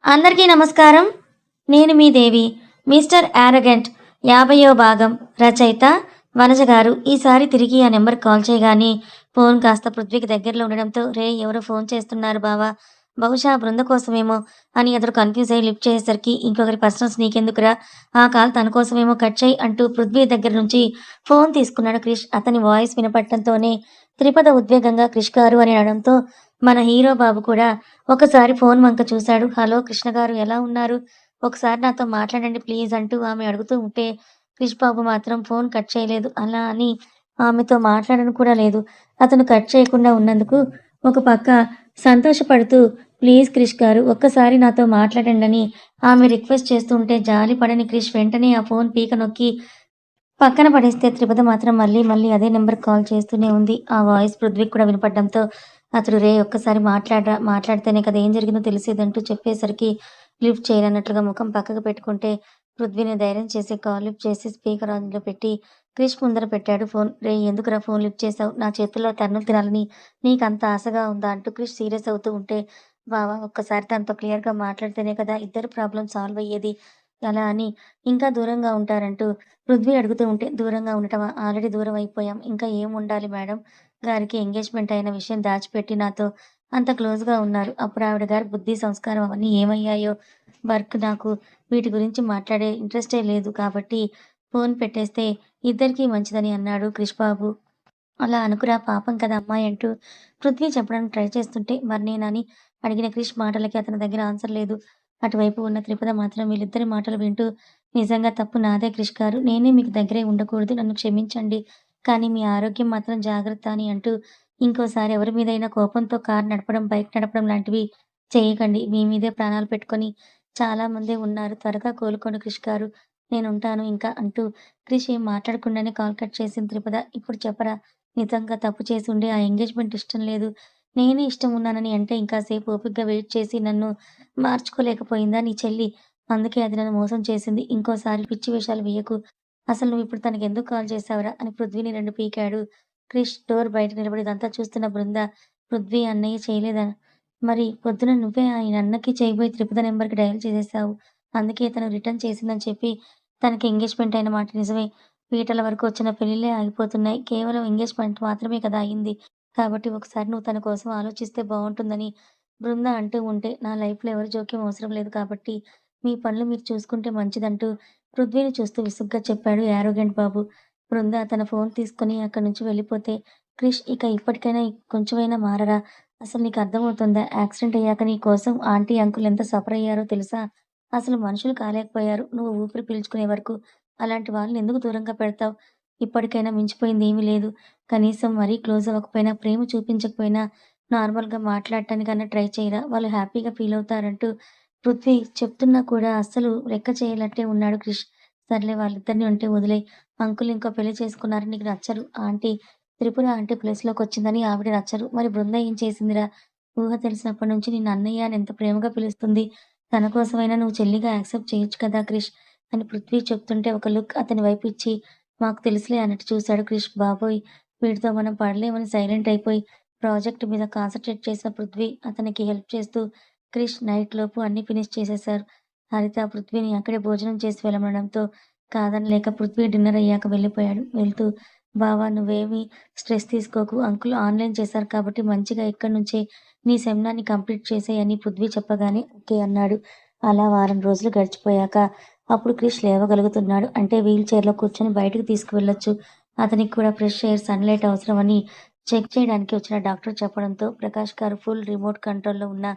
అందరికీ నమస్కారం. నేను మీ దేవి. మిస్టర్ యారగెంట్ 50వ భాగం. రచయిత వనజ గారు. ఈసారి తిరిగి ఆ నెంబర్‌కి కాల్ చేయగానే ఫోన్ కాస్త పృథ్వీకి దగ్గరలో ఉండడంతో, "రేయ్! ఎవరో ఫోన్ చేస్తున్నారు బావ. బహుశా బృంద కోసమేమో" అని అతడు కన్‌ఫ్యూజ్ అయ్యి లిఫ్ట్ చేసేసరికి, "ఇంకొకరి పర్సనల్స్ నీకెందుకురా? ఆ కాల్ తన కోసమేమో కట్ చెయ్" అంటూ పృథ్వీ దగ్గర నుంచి ఫోన్ తీసుకున్నాడు క్రిష్. అతని వాయిస్ వినపడటంతోనే త్రిపద ఉద్వేగంగా క్రిష్ గారు అని అనడంతో, మన హీరో బాబు కూడా ఒకసారి ఫోన్ వంక చూశాడు. "హలో కృష్ణ గారు ఎలా ఉన్నారు? ఒకసారి నాతో మాట్లాడండి ప్లీజ్" అంటూ ఆమె అడుగుతూ ఉంటే, క్రిష్ బాబు మాత్రం ఫోన్ కట్ చేయలేదు. అలా అని ఆమెతో మాట్లాడను కూడా లేదు. అతను కట్ చేయకుండా ఉన్నందుకు ఒక పక్క సంతోషపడుతూ, "ప్లీజ్ క్రిష్ గారు ఒక్కసారి నాతో మాట్లాడండని" ఆమె రిక్వెస్ట్ చేస్తుంటే జాలి పడని క్రిష్ వెంటనే ఆ ఫోన్ పీక నొక్కి పక్కన పడేస్తే, త్రిపద మాత్రం మళ్ళీ మళ్ళీ అదే నంబర్‌కి కాల్ చేస్తూనే ఉంది. ఆ వాయిస్ పృథ్వీకి కూడా వినపడడంతో అతడు, "రేయ్! ఒక్కసారి మాట్లాడరా, మాట్లాడితేనే కదా ఏం జరిగిందో తెలిసేదంటూ చెప్పేసరికి లిఫ్ట్ చేయనన్నట్లుగా ముఖం పక్కకు పెట్టుకుంటే, పృథ్వీని ధైర్యం చేసి కాల్ లిఫ్ట్ చేసి స్పీకర్ ఆన్‌లో పెట్టి క్రిష్ ముందర పెట్టాడు ఫోన్. "రేయ్! ఎందుకురా ఫోన్ లిఫ్ట్ చేశావు? నా చేతుల్లో తన్నులు తినాలని నీకంత ఆశగా ఉందా?" అంటూ క్రిష్ సీరియస్ అవుతూ ఉంటే, "బావ ఒక్కసారి తనతో క్లియర్‌గా మాట్లాడితేనే కదా ఇద్దరి ప్రాబ్లమ్ సాల్వ్ అయ్యేది. అలా అని ఇంకా దూరంగా ఉంటారంటూ" పృథ్వీ అడుగుతూ ఉంటే, "దూరంగా ఉండటమా? ఆల్రెడీ దూరం అయిపోయాం. ఇంకా ఏం ఉండాలి మేడం గారికి ఎంగేజ్‌మెంట్ అయిన విషయం దాచిపెట్టి నాతో అంత క్లోజ్‌గా ఉన్నారు. అప్పుడు ఆవిడ గారి బుద్ధి, సంస్కారం అవన్నీ ఏమయ్యాయో? వర్క్ నాకు వీటి గురించి మాట్లాడే ఇంట్రెస్టే లేదు. కాబట్టి ఫోన్ పెట్టేస్తే ఇద్దరికీ మంచిదని" అన్నాడు క్రిష్ బాబు. "అలా అనుకురా పాపం కదా అమ్మాయి" అంటూ పృథ్వీ చెప్పడానికి ట్రై చేస్తుంటే, మరి నేనని అడిగిన క్రిష్ మాటలకి అతని దగ్గర ఆన్సర్ లేదు. అటువైపు ఉన్న త్రిపద మాత్రం వీళ్ళిద్దరి మాటలు వింటూ, "నిజంగా తప్పు నాదే క్రిష్ గారు. నేనే మీకు దగ్గరై ఉండకూడదు. నన్ను క్షమించండి. కానీ మీ ఆరోగ్యం మాత్రం జాగ్రత్త" అని అంటూ, "ఇంకోసారి ఎవరి మీదైనా కోపంతో కారు నడపడం, బైక్ నడపడం లాంటివి చేయకండి. మీ మీదే ప్రాణాలు పెట్టుకొని చాలామందే ఉన్నారు. త్వరగా కోలుకోండి క్రిష్ గారు. నేనుంటాను ఇంకా" అంటూ క్రిష్ ఏం మాట్లాడకుండానే కాల్ కట్ చేసింది త్రిపద. "ఇప్పుడు చెప్పరా? నిజంగా తప్పు చేసుండి ఆ ఎంగేజ్‌మెంట్ ఇష్టం లేదు. నేనే ఇష్టం ఉన్నానని అంటే ఇంకా సేపు ఓపికగా వెయిట్ చేసి నన్ను మార్చుకోలేకపోయిందా నీ చెల్లి? అందుకే అది నన్ను మోసం చేసింది. ఇంకోసారి పిచ్చి వేషాలు వెయ్యకు. అసలు నువ్విప్పుడు తనకెందుకు కాల్ చేశావురా?" అని పృథ్వీని 2 పీకాడు క్రిష్. డోర్ బయట నిలబడి ఇదంతా చూస్తున్న బృంద, "పృథ్వీ అన్నయ్య చేయలేదా? మరి పొద్దున నువ్వే ఆయన అన్నకి చేయబోయి త్రిపద నంబర్‌కి డయల్ చేసేశావు. అందుకే తను రిటర్న్ చేసిందని చెప్పి తనకి ఎంగేజ్‌మెంట్ అయిన మాట నిజమే. పీటల వరకు వచ్చిన పెళ్ళిళ్ళే ఆగిపోతున్నాయి. కేవలం ఎంగేజ్‌మెంట్ మాత్రమే కదా అయింది. కాబట్టి ఒకసారి నువ్వు తన కోసం ఆలోచిస్తే బావుంటుందని" బృంద అంటూ ఉంటే, "నా లైఫ్‌లో ఎవరి జోక్యం అవసరం లేదు కాబట్టి మీ పనులు మీరు చూసుకుంటే మంచిదంటూ పృథ్వీని చూస్తూ విసుగ్గా చెప్పాడు యారోగెంట్ బాబు. బృంద తన ఫోన్ తీసుకొని అక్కడి నుంచి వెళ్ళిపోతే, "క్రిష్ ఇక ఇప్పటికైనా కొంచెమైనా మారరా? అసలు నీకు అర్థమవుతుందా? యాక్సిడెంట్ అయ్యాక నీ కోసం ఆంటీ, అంకుల్ ఎంత సఫర్ అయ్యారో తెలుసా? అసలు మనుషులు కాలేకపోయారు. నువ్వు ఊపిరి పీల్చుకునే వరకు. అలాంటి వాళ్ళని ఎందుకు దూరంగా పెడతావు? ఇప్పటికైనా మించిపోయింది ఏమీ లేదు. కనీసం మరీ క్లోజ్ అవ్వకపోయినా, ప్రేమ చూపించకపోయినా నార్మల్‌గా మాట్లాడటానికన్నా ట్రై చేయరా? వాళ్ళు హ్యాపీగా ఫీల్ అవుతారంటూ పృథ్వీ చెప్తున్నా కూడా అస్సలు లెక్క చేయనట్టే ఉన్నాడు క్రిష్. "సర్లే వాళ్ళిద్దరిని ఉంటే వదిలేయ్. అంకుల్ ఇంకో పెళ్లి చేసుకున్నారని నీకు నచ్చరు. ఆంటీ త్రిపుర ఆంటీ ప్లేస్‌లోకొచ్చిందని ఆవిడ నచ్చరు. మరి బృంద ఏం చేసిందిరా? ఊహ తెలిసినప్పటి నుంచి నిన్ను అన్నయ్య అని ఎంత ప్రేమగా పిలుస్తుంది. తన కోసమైనా నువ్వు చెల్లిగా యాక్సెప్ట్ చేయొచ్చు కదా క్రిష్" అని పృథ్వీ చెప్తుంటే ఒక లుక్ అతని వైపు ఇచ్చి, "మాకు తెలుసులే" అన్నట్టు చూశాడు క్రిష్. బాబోయ్! వీడితో మనం పడలేమని సైలెంట్ అయిపోయి ప్రాజెక్ట్ మీద కాన్సంట్రేట్ చేసిన పృథ్వీ అతనికి హెల్ప్ చేస్తూ క్రిష్ నైట్‌లోపు అన్నీ ఫినిష్ చేసేశారు. హరిత పృథ్వీని అక్కడే భోజనం చేసి వెళ్ళమనడంతో కాదనలేక పృథ్వీ డిన్నర్ అయ్యాక వెళ్ళిపోయాడు. వెళ్తూ, "బావ నువ్వేమీ స్ట్రెస్ తీసుకోకు. అంకుల్ ఆన్‌లైన్ చేశారు కాబట్టి మంచిగా ఇక్కడి నుంచే నీ సెమినార్‌ని కంప్లీట్ చేసేయ్" అని పృథ్వీ చెప్పగానే ఓకే అన్నాడు. అలా వారం రోజులు గడిచిపోయాక అప్పుడు క్రిష్ లేవగలుగుతున్నాడు. అంటే వీల్ చైర్‌లో కూర్చొని బయటకు తీసుకువెళ్ళొచ్చు. అతనికి కూడా ఫ్రెష్ ఎయిర్, సన్‌లైట్ అవసరమని చెక్ చేయడానికి వచ్చిన డాక్టర్ చెప్పడంతో ప్రకాష్ గారు ఫుల్ రిమోట్ కంట్రోల్‌లో ఉన్న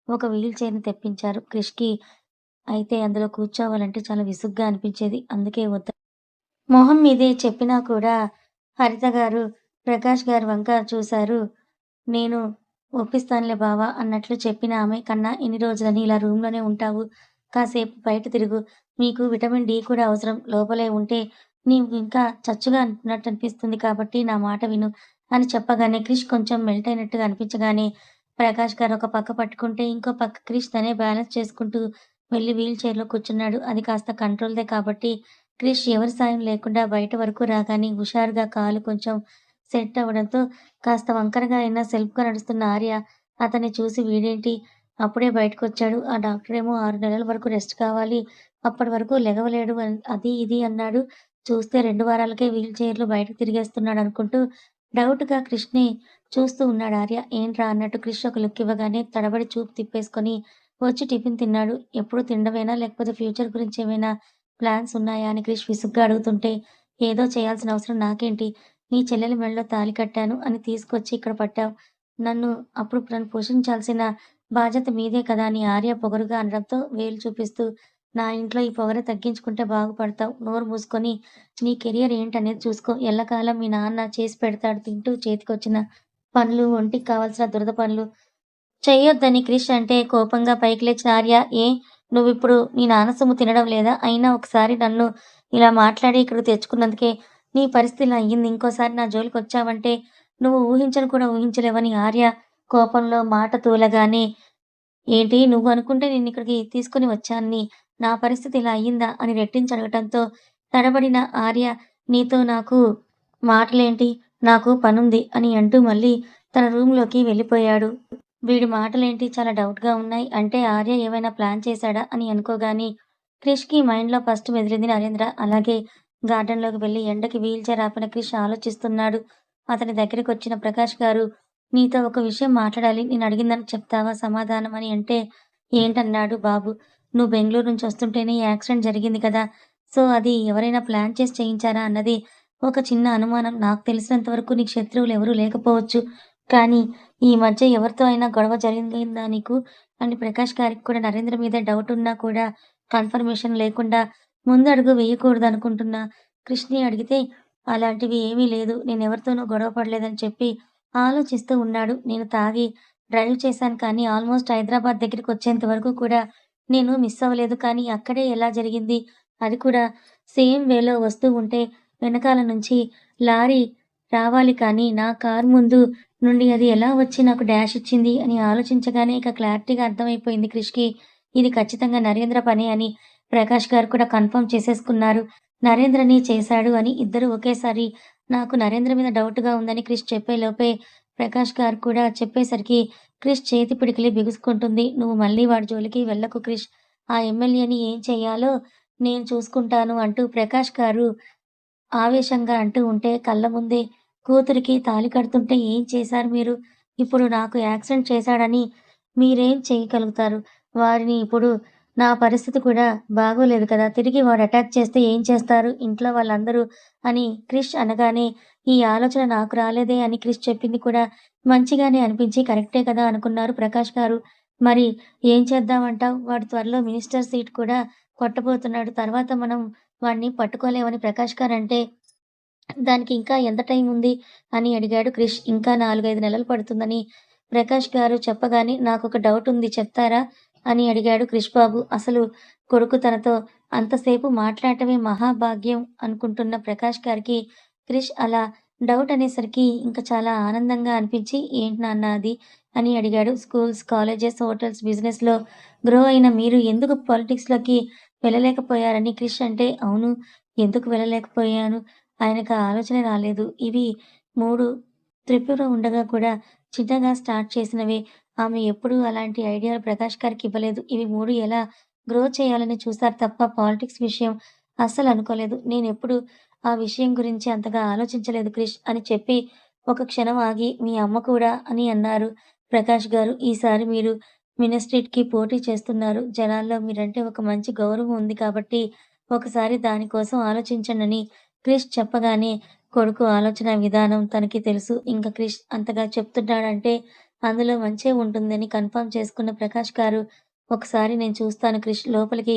ఒక వీల్ చైర్‌ని తెప్పించారు క్రిష్‌కి. అయితే అందులో కూర్చోవాలంటే చాలా విసుగ్గా అనిపించేది. అందుకే మొహం మీదే చెప్పినా కూడా హరిత గారు ప్రకాష్ గారి వంక చూశారు. "నేను ఒప్పిస్తానులే బావ" అన్నట్లు చెప్పిన ఆమె, "కన్నా ఎన్ని రోజులని ఇలా రూమ్‌లోనే ఉంటావు? కాసేపు బయట తిరుగు. మీకు విటమిన్ డి కూడా అవసరం. లోపలే ఉంటే నీవు ఇంకా చచ్చుగా ఉన్నట్టనిపిస్తుంది కాబట్టి నా మాట విను" అని చెప్పగానే క్రిష్ కొంచెం మెల్ట్ అయినట్టుగా అనిపించగానే ప్రకాష్ గారు ఒక పక్క పట్టుకుంటే, ఇంకో పక్క క్రిష్ తనే బ్యాలెన్స్ చేసుకుంటూ వెళ్లి వీల్ చైర్‌లో కూర్చున్నాడు. అది కాస్త కంట్రోల్‌దే కాబట్టి క్రిష్ ఎవరి సాయం లేకుండా బయట వరకు రాగానే హుషారుగా కాలు కొంచెం సెట్ అవ్వడంతో కాస్త వంకరగా అయినా సెల్ఫ్‌గా నడుస్తున్న ఆర్య అతన్ని చూసి, "వీడేంటి అప్పుడే బయటకొచ్చాడు. ఆ డాక్టరేమో 6 నెలల వరకు రెస్ట్ కావాలి. అప్పటి వరకు లెగవలేడు అది ఇది అన్నాడు. చూస్తే 2 వారాలకే వీల్ చైర్‌లో బయటకు తిరిగేస్తున్నాడనుకుంటూ డౌట్‌గా క్రిష్‌ని చూస్తూ ఉన్నాడు ఆర్య. ఏంట్రా అన్నట్టు క్రిష్ ఒక లుక్ ఇవ్వగానే తడబడి చూపు తిప్పేసుకొని వచ్చి టిఫిన్ తిన్నాడు. ఎప్పుడు తినడమేనా లేకపోతే ఫ్యూచర్ గురించి ఏమైనా ప్లాన్స్ ఉన్నాయా అని క్రిష్ విసుగ్గా అడుగుతుంటే, ఏదో చేయాల్సిన అవసరం నాకేంటి? నీ చెల్లెలి మెడలో తాళి కట్టాను అని తీసుకొచ్చి ఇక్కడ పట్టావు. నన్ను పోషించాల్సిన బాధ్యత మీదే కదా అని ఆర్య పొగరుగా అనడంతో వేలు చూపిస్తూ, నా ఇంట్లో ఈ పొగరు తగ్గించుకుంటే బాగుపడతావు. నోరు మూసుకొని నీ కెరియర్ ఏంటనేది చూసుకో. ఎల్లకాలం మీ నాన్న చేసి పెడతాడు తింటూ చేతికొచ్చిన పనులు, ఒంటికి కావాల్సిన దురద పనులు చెయ్యొద్దని క్రిష్ అంటే కోపంగా పైకి లేచిన ఆర్య, ఏ నువ్విప్పుడు నీ నాన్న సొమ్ము తినడం లేదా? అయినా ఒకసారి నన్ను ఇలా మాట్లాడి ఇక్కడికి తెచ్చుకున్నందుకే నీ పరిస్థితి ఇలా అయ్యింది. ఇంకోసారి నా జోలికొచ్చావంటే నువ్వు ఊహించను కూడా ఊహించలేవని ఆర్య కోపంలో మాట తూలగానే, ఏంటి నువ్వు అనుకుంటే నిన్నిక్కడికి తీసుకొని వచ్చాన్ని. నా పరిస్థితి ఇలా అయ్యిందా? అని రెట్టించి అడగటంతో తడబడిన ఆర్య, నీతో నాకు మాటలేంటి? నాకు పనుంది అని అంటూ మళ్ళీ తన రూమ్‌లోకి వెళ్ళిపోయాడు. వీడి మాటలేంటి చాలా డౌట్‌గా ఉన్నాయి. అంటే ఆర్య ఏమైనా ప్లాన్ చేశాడా అని అనుకోగానే క్రిష్‌కి మైండ్‌లో ఫస్ట్ మెదిలింది నరేంద్ర. అలాగే గార్డెన్‌లోకి వెళ్లి ఎండకి వీల్ చైర్ ఆపిన క్రిష్ ఆలోచిస్తున్నాడు. అతని దగ్గరికొచ్చిన ప్రకాష్ గారు, నీతో ఒక విషయం మాట్లాడాలి. నేను అడిగిందానికి చెప్తావా సమాధానం అని అంటే, ఏంటన్నాడు బాబు. నువ్వు బెంగుళూరు నుంచి వస్తుంటేనే ఈ యాక్సిడెంట్ జరిగింది కదా! సో, అది ఎవరైనా ప్లాన్ చేసి చేయించారా అన్నది ఒక చిన్న అనుమానం. నాకు తెలిసినంత వరకు నీకు శత్రువులు ఎవరూ లేకపోవచ్చు. కానీ ఈ మధ్య ఎవరితో అయినా గొడవ జరిగిందా నీకు? అని ప్రకాష్ గారికి కూడా నరేంద్ర మీద డౌటున్నా కూడా కన్ఫర్మేషన్ లేకుండా ముందడుగు వేయకూడదనుకుంటున్న కృష్ణని అడిగితే, అలాంటివి ఏమీ లేదు. నేనెవరితోనూ గొడవ పడలేదని చెప్పి ఆలోచిస్తూ ఉన్నాడు. నేను తాగి డ్రైవ్ చేశాను కానీ ఆల్మోస్ట్ హైదరాబాద్ దగ్గరికొచ్చేంత వరకు కూడా నేను మిస్ అవ్వలేదు. కానీ అక్కడే ఎలా జరిగింది? అది కూడా సేమ్ వేలో వస్తూ ఉంటే వెనకాల నుంచి లారీ రావాలి కానీ నా కారు ముందు నుండి అది ఎలా వచ్చి నాకు డాష్ ఇచ్చింది అని ఆలోచించగానే ఇక క్లారిటీగా అర్థమైపోయింది క్రిష్‌కి. ఇది ఖచ్చితంగా నరేంద్ర పనే అని ప్రకాష్ గారు కూడా కన్ఫర్మ్ చేసేసుకున్నారు. నరేంద్రనే చేశాడు అని ఇద్దరూ ఒకేసారి నాకు నరేంద్ర మీద డౌట్‌గా ఉందని క్రిష్ చెప్పేలోపే ప్రకాష్ గారు కూడా చెప్పేసరికి క్రిష్ చేతి పిడికిలి బిగుసుకుంటుంది. నువ్వు మళ్ళీ వాడి జోలికి వెళ్ళకు క్రిష్. ఆ ఎమ్మెల్యేని ఏం చెయ్యాలో నేను చూసుకుంటాను అంటూ ప్రకాష్ గారు ఆవేశంగా అంటూ ఉంటే కళ్ళ ముందే కూతురికి తాళి కడుతుంటే ఏం చేశారు మీరు? ఇప్పుడు నాకు యాక్సిడెంట్ చేశాడని మీరేం చేయగలుగుతారు? వారిని ఇప్పుడు నా పరిస్థితి కూడా బాగోలేదు కదా! తిరిగి వాడు అటాక్ చేస్తే ఏం చేస్తారు ఇంట్లో వాళ్ళందరూ? అని క్రిష్ అనగానే, ఈ ఆలోచన నాకు రాలేదే అని క్రిష్ చెప్పింది కూడా మంచిగానే అనిపించి కరెక్టే కదా అనుకున్నారు ప్రకాష్ గారు. మరి ఏం చేద్దామంటావు? వాడు త్వరలో మినిస్టర్ సీట్ కూడా కొట్టబోతున్నాడు. తర్వాత మనం వాడిని పట్టుకోలేమని ప్రకాష్ గారంటే, దానికి ఇంకా ఎంత టైం ఉంది? అని అడిగాడు క్రిష్. ఇంకా 4, 5 నెలలు పడుతుందని ప్రకాష్ గారు చెప్పగానే, నాకొక డౌటుంది చెప్తారా? అని అడిగాడు క్రిష్ బాబు. అసలు కొడుకు తనతో అంతసేపు మాట్లాడటమే మహాభాగ్యం అనుకుంటున్న ప్రకాష్ గారికి క్రిష్ అలా డౌట్ అనేసరికి ఇంక చాలా ఆనందంగా అనిపించి, ఏంటి నాన్న అది? అని అడిగాడు. స్కూల్స్, కాలేజెస్, హోటల్స్, బిజినెస్‌లో గ్రో అయిన మీరు ఎందుకు పాలిటిక్స్‌లోకి వెళ్ళలేకపోయారని క్రిష్ అంటే, అవును. ఎందుకు వెళ్ళలేకపోయాను? ఆయనకు ఆ ఆలోచనే రాలేదు. ఇవి 3 త్రిపుర ఉండగా కూడా చిన్నగా స్టార్ట్ చేసినవే. ఆమె ఎప్పుడూ అలాంటి ఐడియాలు ప్రకాష్ గారికి ఇవ్వలేదు. ఇవి 3 ఎలా గ్రో చేయాలని చూసారు తప్ప పాలిటిక్స్ విషయం అస్సలనుకోలేదు. నేనెప్పుడు ఆ విషయం గురించి అంతగా ఆలోచించలేదు క్రిష్ అని చెప్పి ఒక క్షణం ఆగి, మీ అమ్మ కూడా అని అన్నారు ప్రకాష్ గారు. ఈసారి మీరు మినిస్ట్రేట్‌కి పోటీ చేస్తున్నారు. జనాల్లో మీరంటే ఒక మంచి గౌరవం ఉంది కాబట్టి ఒకసారి దానికోసం ఆలోచించండని క్రిష్ చెప్పగానే కొడుకు ఆలోచన విధానం తనకి తెలుసు. ఇంక క్రిష్ అంతగా చెప్తున్నాడంటే అందులో మంచే ఉంటుందని కన్ఫర్మ్ చేసుకున్న ప్రకాష్ గారు, ఒకసారి నేను చూస్తాను క్రిష్ లోపలికి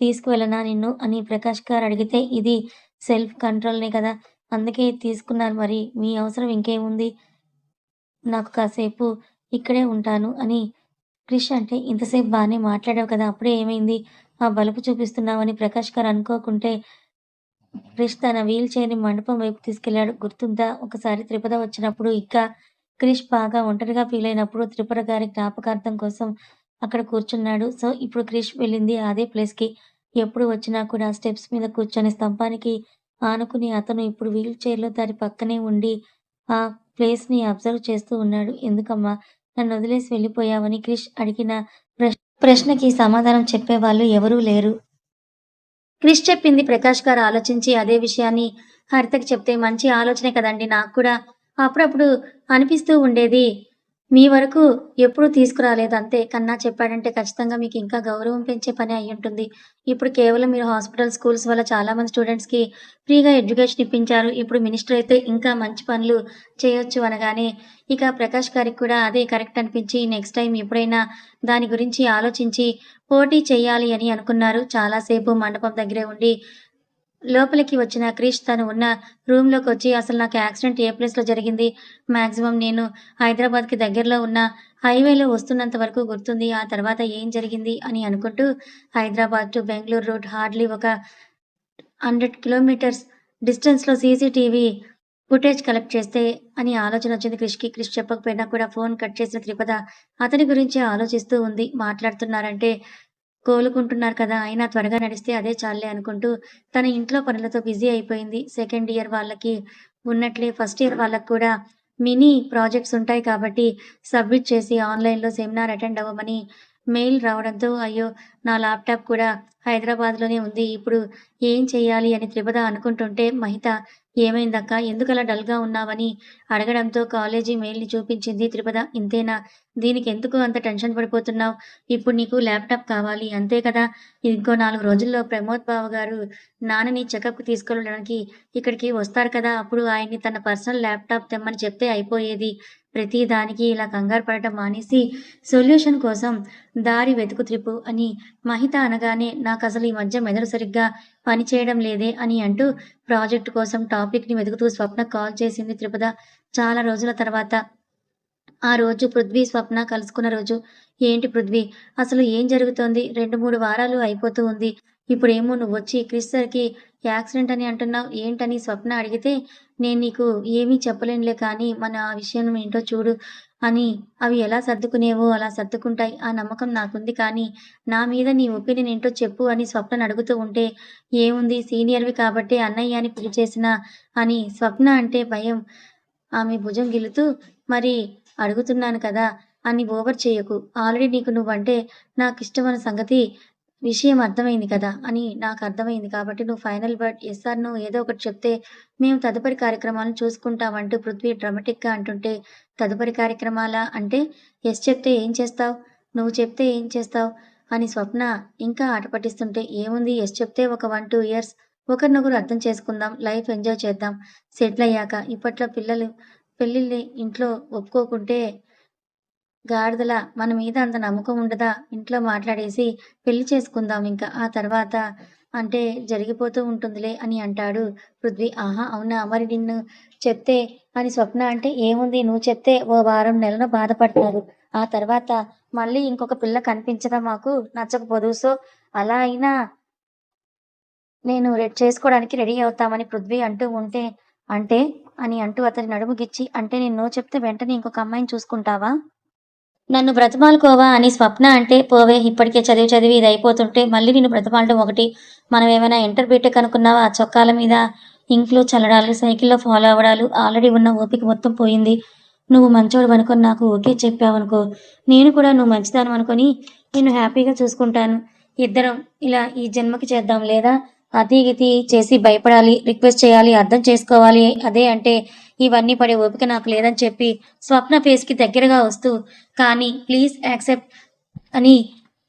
తీసుకువెళ్ళనా నిన్ను అని ప్రకాష్ గారు అడిగితే, ఇది సెల్ఫ్ కంట్రోల్‌నే కదా! అందుకే తీసుకున్నాను మరి మీ అవసరం ఇంకేముంది? నాకు కాసేపు ఇక్కడే ఉంటాను అని క్రిష్ అంటే, ఇంతసేపు బానే మాట్లాడావు కదా! అప్పుడే ఏమైంది? ఆ బలుపు చూపిస్తున్నావని ప్రకాష్ గారు అనుకోకుంటే క్రిష్ తన వీల్ చైర్‌ని మండపం వైపు తీసుకెళ్ళాడు. గుర్తుందా? ఒకసారి త్రిపద వచ్చినప్పుడు ఇంకా క్రిష్ బాగా ఒంటరిగా ఫీలయినప్పుడు త్రిపుర గారి జ్ఞాపకార్థం కోసం అక్కడ కూర్చున్నాడు. సో, ఇప్పుడు క్రిష్ వెళ్ళింది అదే ప్లేస్‌కి. ఎప్పుడు వచ్చినా కూడా స్టెప్స్ మీద కూర్చొని స్తంభానికి ఆనుకుని అతను ఇప్పుడు వీల్ చైర్‌లో దాని పక్కనే ఉండి ఆ ప్లేస్‌ని అబ్జర్వ్ చేస్తూ ఉన్నాడు. ఎందుకమ్మా నన్ను వదిలేసి వెళ్ళిపోయావని క్రిష్ అడిగిన ప్రశ్నకి సమాధానం చెప్పేవాళ్ళు ఎవరూ లేరు. క్రిష్ చెప్పింది ప్రకాష్ గారు ఆలోచించి అదే విషయాన్ని హరితకి చెప్తే మంచి ఆలోచనే కదండి. నాకు కూడా అప్పుడప్పుడు అనిపిస్తూ ఉండేది. మీ వరకు ఎప్పుడూ తీసుకురాలేదు అంతే. కన్నా చెప్పాడంటే ఖచ్చితంగా మీకు ఇంకా గౌరవం పెంచే పనే అయ్యుంటుంది. ఇప్పుడు కేవలం మీరు హాస్పిటల్, స్కూల్స్ వల్ల చాలామంది స్టూడెంట్స్‌కి ఫ్రీగా ఎడ్యుకేషన్ ఇప్పించారు. ఇప్పుడు మినిస్టర్ అయితే ఇంకా మంచి పనులు చేయొచ్చు అనగానే ఇక ప్రకాష్ గారికి కూడా అదే కరెక్ట్ అనిపించి నెక్స్ట్ టైమ్ ఎప్పుడైనా దాని గురించి ఆలోచించి పోటీ చెయ్యాలి అని అనుకున్నారు. చాలా సేపు మండపం దగ్గరే ఉండి లోపలికి వచ్చిన క్రిష్ తను ఉన్న రూమ్‌లోకొచ్చి అసలు నాకు యాక్సిడెంట్ ఏ ప్లేస్‌లో జరిగింది? మాక్సిమం నేను హైదరాబాద్‌కి దగ్గరలో ఉన్న హైవేలో వస్తున్నంత వరకు గుర్తుంది. ఆ తర్వాత ఏం జరిగింది అని అనుకుంటూ Hyderabad to Bengaluru route hardly ఒక 100 కిలోమీటర్స్ డిస్టెన్స్‌లో సీసీటీవీ ఫుటేజ్ కలెక్ట్ చేస్తే అని ఆలోచనొచ్చింది క్రిష్‌కి. క్రిష్ చెప్పకపోయినా కూడా ఫోన్ కట్ చేసిన త్రిపద అతని గురించే ఆలోచిస్తూ ఉంది. మాట్లాడుతున్నారంటే కోలుకుంటున్నారు కదా! అయినా త్వరగా నడిస్తే అదే చాలులే అనుకుంటూ తన ఇంట్లో పనులతో బిజీ అయిపోయింది. సెకండ్ ఇయర్ వాళ్ళకి ఉన్నట్లే ఫస్ట్ ఇయర్ వాళ్ళకి కూడా మినీ ప్రాజెక్ట్స్ ఉంటాయి కాబట్టి సబ్మిట్ చేసి ఆన్‌లైన్‌లో సెమినార్ అటెండ్ అవ్వమని మెయిల్ రావడంతో అయ్యో! నా ల్యాప్‌టాప్ కూడా హైదరాబాద్‌లోనే ఉంది. ఇప్పుడు ఏం చెయ్యాలి అని త్రిపద అనుకుంటుంటే మహిత "ఏమైందక్కా? ఎందుకలా డల్‌గా ఉన్నావని" అడగడంతో కాలేజీ మెయిల్‌ని చూపించింది త్రిపద. "ఇంతేనా? దీనికెందుకు అంత టెన్షన్ పడిపోతున్నావు? ఇప్పుడు నీకు ల్యాప్‌టాప్ కావాలి అంతే కదా! ఇంకో 4 రోజుల్లో ప్రమోద్ బావ గారు నాన్నని చెకప్‌కి తీసుకెళ్ళడానికి ఇక్కడికి వస్తారు కదా! అప్పుడు ఆయన్ని తన పర్సనల్ ల్యాప్‌టాప్ తెమ్మని చెప్తే అయిపోయేది. ప్రతి దానికి ఇలా కంగారు పడటం మానేసి సొల్యూషన్ కోసం దారి వెతుకు త్రిపు" అని మహిత అనగానే నాకసలు ఈ మధ్య మెదడు సరిగ్గా పనిచేయడం లేదే అని అంటూ ప్రాజెక్ట్ కోసం టాపిక్‌ని వెతుకుతూ స్వప్నకు కాల్ చేసింది త్రిపద. చాలా రోజుల తర్వాత. ఆ రోజు పృథ్వీ, స్వప్న కలుసుకున్న రోజు. "ఏంటి పృథ్వీ, అసలు ఏం జరుగుతోంది? 2, 3 వారాలు అయిపోతూ ఉంది. ఇప్పుడేమో నువ్వొచ్చి క్రిష్ సార్‌కి యాక్సిడెంట్ అని అంటున్నావు. ఏంటని?" స్వప్న అడిగితే, "నేను నీకు ఏమీ చెప్పలేనులే కానీ మన ఆ విషయం ఏంటో చూడు అని అవి ఎలా సర్దుకునేవో అలా సర్దుకుంటాయి. ఆ నమ్మకం నాకుంది కానీ నా మీద నీ ఒపీనియన్ ఏంటో చెప్పు" అని స్వప్నను అడుగుతూ ఉంటే, "ఏముంది సీనియర్‌వి కాబట్టే అన్నయ్య అని పిలిచేసినా" అని స్వప్న అంటే భయం. ఆమె భుజం గిల్లుతూ, "మరి అడుగుతున్నాను కదా! అని ఓవర్ చేయకు. ఆల్రెడీ నీకు నువ్వంటే నాకిష్టమన్న విషయం అర్థమైంది కదా! అని నాకర్థమైంది కాబట్టి నువ్వు final word yes or no ఏదో ఒకటి చెప్తే మేము తదుపరి కార్యక్రమాలను చూసుకుంటాం" అంటూ పృథ్వీ డ్రమాటిక్‌గా అంటుంటే, "తదుపరి కార్యక్రమాలా? అంటే యెస్ చెప్తే ఏం చేస్తావు? నువ్వు చెప్తే ఏం చేస్తావు?" అని స్వప్న ఇంకా ఆట పట్టిస్తుంటే, "ఏముంది యెస్ చెప్తే ఒక 1, 2 ఇయర్స్ ఒకరినొకరు అర్థం చేసుకుందాం. లైఫ్ ఎంజాయ్ చేద్దాం. సెటిల్ అయ్యాక. ఇప్పట్లో పెళ్ళిళ్ళని ఇంట్లో ఒప్పుకోకుంటే గాడిదలా మన మీద అంత నమ్మకం ఉండదా? ఇంట్లో మాట్లాడేసి పెళ్లి చేసుకుందాం ఇంక. ఆ తర్వాత అంటే జరిగిపోతూ ఉంటుందిలే" అని అంటాడు పృథ్వీ. "ఆహా! అవునా? మరి నిన్ను చెప్తే" అని స్వప్న అంటే, "ఏముంది నువ్వు చెప్తే ఓ వారం నెలలు బాధపడతారు. ఆ తర్వాత మళ్ళీ ఇంకొక పిల్ల కనిపించదా మాకు నచ్చకపోదు. సో, అలా అయినా నేను చేసుకోవడానికి రెడీ అవుతామని" పృథ్వీ అంటూ ఉంటే, "అంటే" అని అంటూ అతని నడుము గిచ్చి, "అంటే నేను నో చెప్తే వెంటనే ఇంకొక అమ్మాయిని చూసుకుంటావా? నన్ను బ్రతిమాలుకోవా" అని స్వప్న అంటే, "పోవే ఇప్పటికే చదివి చదివి ఇదయిపోతుంటే మళ్ళీ నిన్ను బ్రతిమాలటం ఒకటి. మనమేమైనా ఇంటర్ బీటెక్ అనుకున్నావా? ఆ చొక్కాల మీద ఇంకులు చల్లడాలు, సైకిల్‌లో ఫాలో అవ్వడాలు ఆల్రెడీ ఉన్న ఓపిక మొత్తం పోయింది. నువ్వు మంచోడివనుకొని నాకు ఓకే చెప్పావనుకో, నేను కూడా నువ్వు మంచిదానివనుకొని నిన్ను హ్యాపీగా చూసుకుంటాను. ఇద్దరం ఇలా ఈ జన్మకి చేద్దాం. లేదా అతీ గితీ చేసి భయపడాలి, రిక్వెస్ట్ చేయాలి, అర్థం చేసుకోవాలి. అదే అంటే ఇవన్నీ పడే ఓపిక నాకు లేదని" చెప్పి స్వప్న ఫేస్‌కి దగ్గరగా వస్తూ, "కానీ ప్లీజ్ యాక్సెప్ట్" అని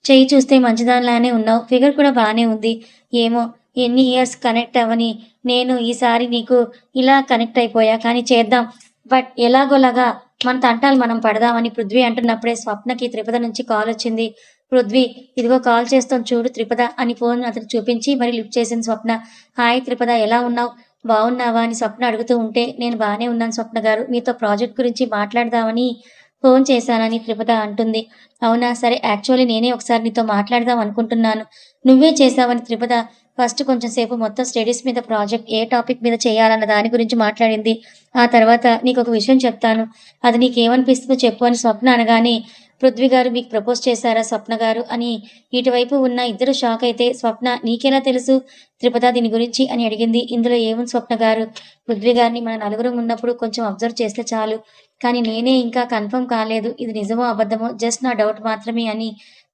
చెయ్యి చూస్తే మంచిదానిలానే ఉన్నావు. ఫిగర్ కూడా బానే ఉంది. ఏమో ఎన్ని ఇయర్స్ కనెక్ట్ అవ్వని నేను ఈసారి నీకు ఇలా కనెక్ట్ అయిపోయా. కానీ చేద్దాం. బట్ ఎలాగోలాగా మన తంటాలు మనం పడదామని పృథ్వీ అంటున్నప్పుడే స్వప్నకి త్రిపద నుంచి కాలొచ్చింది. "పృథ్వీ, ఇదిగో కాల్ చేస్తోంది చూడు త్రిపద" అని ఫోన్ అతనికి చూపించి మరి లిఫ్ట్ చేసింది స్వప్న. "హాయ్ త్రిపద, ఎలా ఉన్నావు? బావున్నావా?" అని స్వప్న అడుగుతూ ఉంటే, "నేను బానే ఉన్నాను స్వప్న గారు. మీతో ప్రాజెక్ట్ గురించి మాట్లాడదామని ఫోన్ చేశానని" త్రిపద అంటుంది. "అవునా? సరే యాక్చువల్లీ నేనే ఒకసారి నీతో మాట్లాడదాం అనుకుంటున్నాను. నువ్వే చేశావని" త్రిపద ఫస్ట్ కొంచెం సేపు మొత్తం స్టడీస్ మీద ప్రాజెక్ట్ ఏ టాపిక్ మీద చేయాలన్న దాని గురించి మాట్లాడింది. ఆ తర్వాత "నీకొక విషయం చెప్తాను. అది నీకేమనిపిస్తుందో చెప్పు" అని స్వప్న అనగానే పృథ్వీ గారు మీకు ప్రపోజ్ చేశారా స్వప్న గారు అని ఇటువైపు ఉన్న ఇద్దరు షాక్ అయితే, స్వప్న నీకెలా తెలుసు త్రిపద దీని గురించి అని అడిగింది. ఇందులో ఏముంది స్వప్న గారు, పృథ్వీ గారిని మన నలుగురం ఉన్నప్పుడు కొంచెం అబ్జర్వ్ చేస్తే చాలు, కానీ నేనే ఇంకా కన్ఫర్మ్ కాలేదు ఇది నిజమో అబద్ధమో, జస్ట్ నా డౌట్ మాత్రమే అని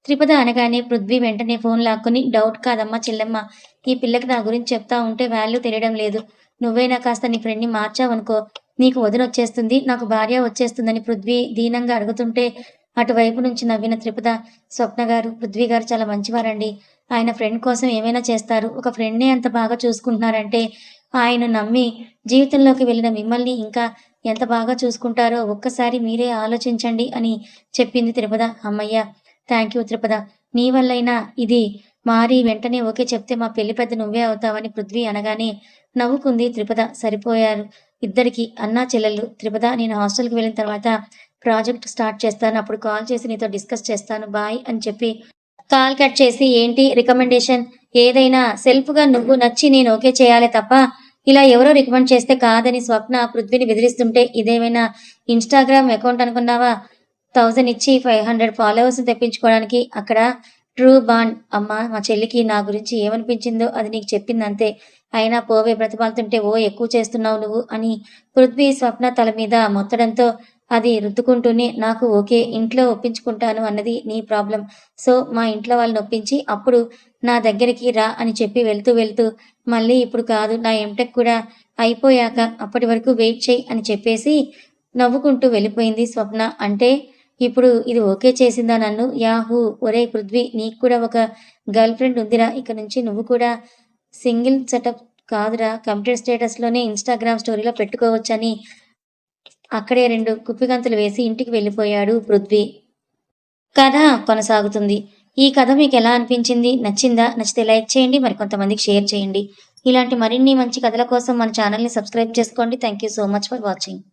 త్రిపద అనగానే పృథ్వీ వెంటనే ఫోన్ లాక్కుని, డౌట్ కాదమ్మా చెల్లెమ్మ, ఈ పిల్లకి నా గురించి చెప్తా ఉంటే వాల్యూ తెలియడం లేదు, నువ్వైనా కాస్త నీ ఫ్రెండ్ని మార్చావనుకో నీకు వదిన వచ్చేస్తుంది, నాకు భార్య వచ్చేస్తుందని పృథ్వీ దీనంగా అడుగుతుంటే అటువైపు నుంచి నవ్విన త్రిపద, స్వప్న గారు పృథ్వీ గారు చాలా మంచివారండి, ఆయన ఫ్రెండ్ కోసం ఏమైనా చేస్తారు, ఒక ఫ్రెండ్నే అంత బాగా చూసుకుంటున్నారంటే ఆయన నమ్మి జీవితంలోకి వెళ్ళిన మిమ్మల్ని ఇంకా ఎంత బాగా చూసుకుంటారో ఒక్కసారి మీరే ఆలోచించండి అని చెప్పింది త్రిపద. అమ్మయ్య, థ్యాంక్ యూ త్రిపద, నీ వల్లైనా ఇది మారి వెంటనే ఓకే చెప్తే మా పెళ్లి పెద్ద నువ్వే అవుతావని పృథ్వీ అనగానే నవ్వుకుంది త్రిపద. సరిపోయారు ఇద్దరికి అన్నా చెల్లెళ్ళు. త్రిపద, నేను హాస్టల్కి వెళ్ళిన తర్వాత ప్రాజెక్ట్ స్టార్ట్ చేస్తాను, అప్పుడు కాల్ చేసి నీతో డిస్కస్ చేస్తాను, బాయ్ అని చెప్పి కాల్ కట్ చేసి, ఏంటి రికమెండేషన్, ఏదైనా సెల్ఫ్గా నువ్వు నచ్చి నేను ఓకే చేయాలి తప్ప ఇలా ఎవరో రికమెండ్ చేస్తే కాదని స్వప్న పృథ్వీని బెదిరిస్తుంటే, ఇదేమైనా ఇన్స్టాగ్రామ్ అకౌంట్ అనుకున్నావా, 1000 ఇచ్చి 500 ఫాలోవర్స్ తెప్పించుకోవడానికి, అక్కడ ట్రూ బాండ్. అమ్మ, మా చెల్లికి నా గురించి ఏమనిపించిందో అది నీకు చెప్పిందంతే, అయినా పోవే బ్రతిమాలుతుంటే ఓ ఎక్కువ చేస్తున్నావు నువ్వు అని పృథ్వీ స్వప్న తల మీద మొత్తడంతో అది రుద్దుకుంటూనే, నాకు ఓకే ఇంట్లో ఒప్పించుకుంటాను అన్నది నీ ప్రాబ్లం, సో మా ఇంట్లో వాళ్ళని ఒప్పించి అప్పుడు నా దగ్గరికి రా అని చెప్పి వెళ్తూ మళ్ళీ ఇప్పుడు కాదు, నా ఎంటెక్ కూడా అయిపోయాక అప్పటి వరకు వెయిట్ చేయి అని చెప్పేసి నవ్వుకుంటూ వెళ్ళిపోయింది స్వప్న. అంటే ఇప్పుడు ఇది ఓకే చేసిందా నన్ను, యాహూ, ఒరే పృథ్వీ నీకు కూడా ఒక గర్ల్ ఫ్రెండ్ ఉందిరా, ఇక నుంచి నువ్వు కూడా సింగిల్ సెటప్ కాదురా, కంప్లీట్ స్టేటస్లోనే ఇన్స్టాగ్రామ్ స్టోరీలో పెట్టుకోవచ్చని అక్కడే 2 కుప్పిగంతులు వేసి ఇంటికి వెళ్ళిపోయాడు పృథ్వీ. కథ కొనసాగుతుంది. ఈ కథ మీకు ఎలా అనిపించింది, నచ్చిందా? నచ్చితే లైక్ చేయండి, మరికొంతమందికి షేర్ చేయండి. ఇలాంటి మరిన్ని మంచి కథల కోసం మన ఛానల్ని సబ్స్క్రైబ్ చేసుకోండి. Thank you so much for watching.